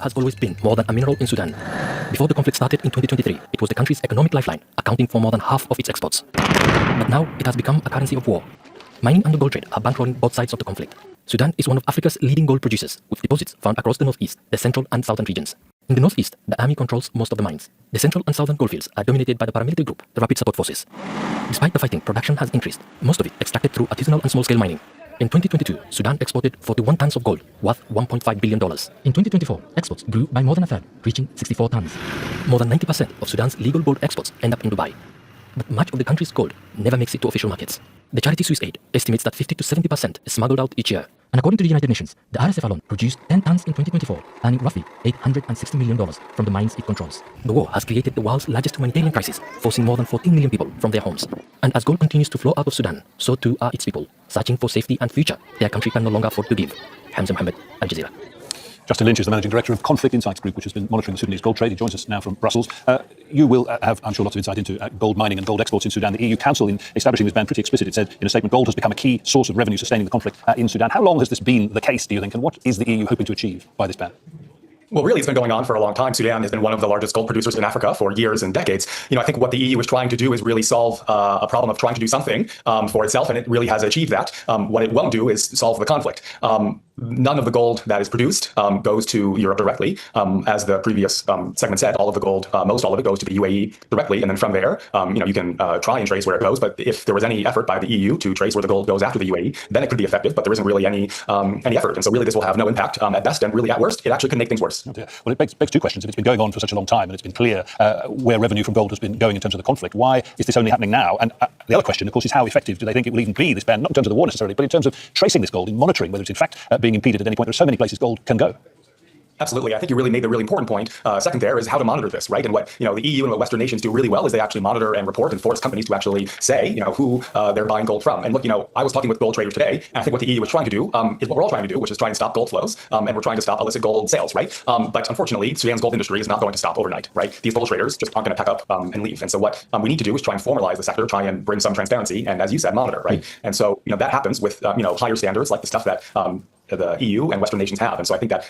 has always been more than a mineral in Sudan. Before the conflict started in 2023, it was the country's economic lifeline, accounting for more than half of its exports. But now it has become a currency of war. Mining and the gold trade are bankrolling both sides of the conflict. Sudan is one of Africa's leading gold producers, with deposits found across the northeast, the central and southern regions. In the northeast, the army controls most of the mines. The central and southern goldfields are dominated by the paramilitary group, the Rapid Support Forces. Despite the fighting, production has increased, most of it extracted through artisanal and small-scale mining. In 2022, Sudan exported 41 tons of gold, worth $1.5 billion. In 2024, exports grew by more than a third, reaching 64 tons. More than 90% of Sudan's legal gold exports end up in Dubai. But much of the country's gold never makes it to official markets. The charity Swiss Aid estimates that 50 to 70% is smuggled out each year. And according to the United Nations, the RSF alone produced 10 tons in 2024, earning roughly $860 million from the mines it controls. The war has created the world's largest humanitarian crisis, forcing more than 14 million people from their homes. And as gold continues to flow out of Sudan, so too are its people, searching for safety and future their country can no longer afford to give. Hamza Mohammed, Al Jazeera. Justin Lynch is the Managing Director of Conflict Insights Group, which has been monitoring the Sudanese gold trade. He joins us now from Brussels. You will have, I'm sure, lots of insight into gold mining and gold exports in Sudan. The EU Council, in establishing this ban, pretty explicit. It said in a statement, gold has become a key source of revenue sustaining the conflict in Sudan. How long has this been the case, do you think, and what is the EU hoping to achieve by this ban? Well, really, it's been going on for a long time. Sudan has been one of the largest gold producers in Africa for years and decades. I think what the EU is trying to do is really solve a problem of trying to do something for itself, and it really has achieved that. What it won't do is solve the conflict. None of the gold that is produced goes to Europe directly. As the previous segment said, all of the gold, most all of it goes to the UAE directly, and then from there, you can try and trace where it goes. But if there was any effort by the EU to trace where the gold goes after the UAE, then it could be effective. But there isn't really any effort, and so really this will have no impact at best, and really at worst, it actually can make things worse. Oh, well, it begs two questions. If it's been going on for such a long time and it's been clear where revenue from gold has been going in terms of the conflict, why is this only happening now? And the other question, of course, is how effective do they think it will even be, this ban, not in terms of the war necessarily, but in terms of tracing this gold, in monitoring whether it's in fact being impeded at any point. There are so many places gold can go. Absolutely. I think you really made the really important point. Second there is how to monitor this, right? And what the EU and what Western nations do really well is they actually monitor and report and force companies to actually say, who they're buying gold from. And look, I was talking with gold traders today, and I think what the EU is trying to do is what we're all trying to do, which is try and stop gold flows, and we're trying to stop illicit gold sales, right? But unfortunately, Sudan's gold industry is not going to stop overnight, right? These gold traders just aren't going to pack up and leave. And so what we need to do is try and formalize the sector, try and bring some transparency, and as you said, monitor, right? And so that happens with higher standards like the stuff that the EU and Western nations have. And so I think that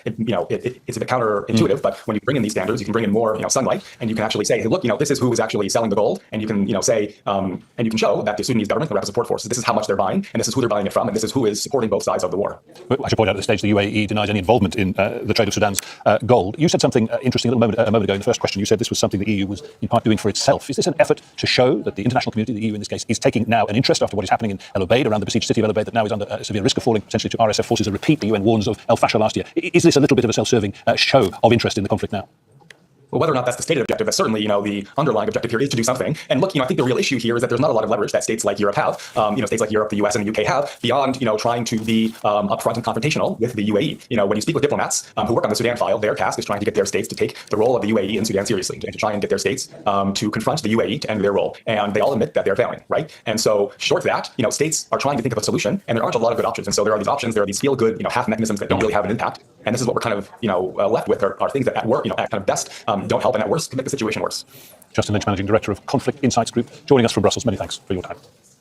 it's a bit counterintuitive, but when you bring in these standards, you can bring in more sunlight, and you can actually say, hey, look, this is who is actually selling the gold, and you can say, and you can show that the Sudanese government, the Rapid Support Forces, this is how much they're buying, and this is who they're buying it from, and this is who is supporting both sides of the war. But I should point out at this stage the UAE denies any involvement in the trade of Sudan's gold. You said something interesting a moment ago in the first question. You said this was something the EU was in part doing for itself. Is this an effort to show that the international community, the EU in this case, is taking now an interest after what is happening in El Obeid, around the besieged city of El Obeid, that now is under severe risk of falling potentially to RSF forces? A repeat, the UN warns of El Fasher last year. Is this a little bit of a self-serving show of interest in the conflict now? Well, whether or not that's the stated objective, that's certainly, the underlying objective here is to do something. And look, I think the real issue here is that there's not a lot of leverage that states like Europe have, states like Europe, the US, and the UK have beyond, trying to be upfront and confrontational with the UAE. When you speak with diplomats who work on the Sudan file, their task is trying to get their states to take the role of the UAE in Sudan seriously, and to try and get their states to confront the UAE to end their role. And they all admit that they're failing, right? And so short of that, states are trying to think of a solution, and there aren't a lot of good options. And so there are these options, there are these feel-good, half mechanisms that don't really have an impact. And this is what we're kind of, left with are things that at work, at kind of best don't help, and at worst can make the situation worse. Justin Lynch, Managing Director of Conflict Insights Group, joining us from Brussels. Many thanks for your time.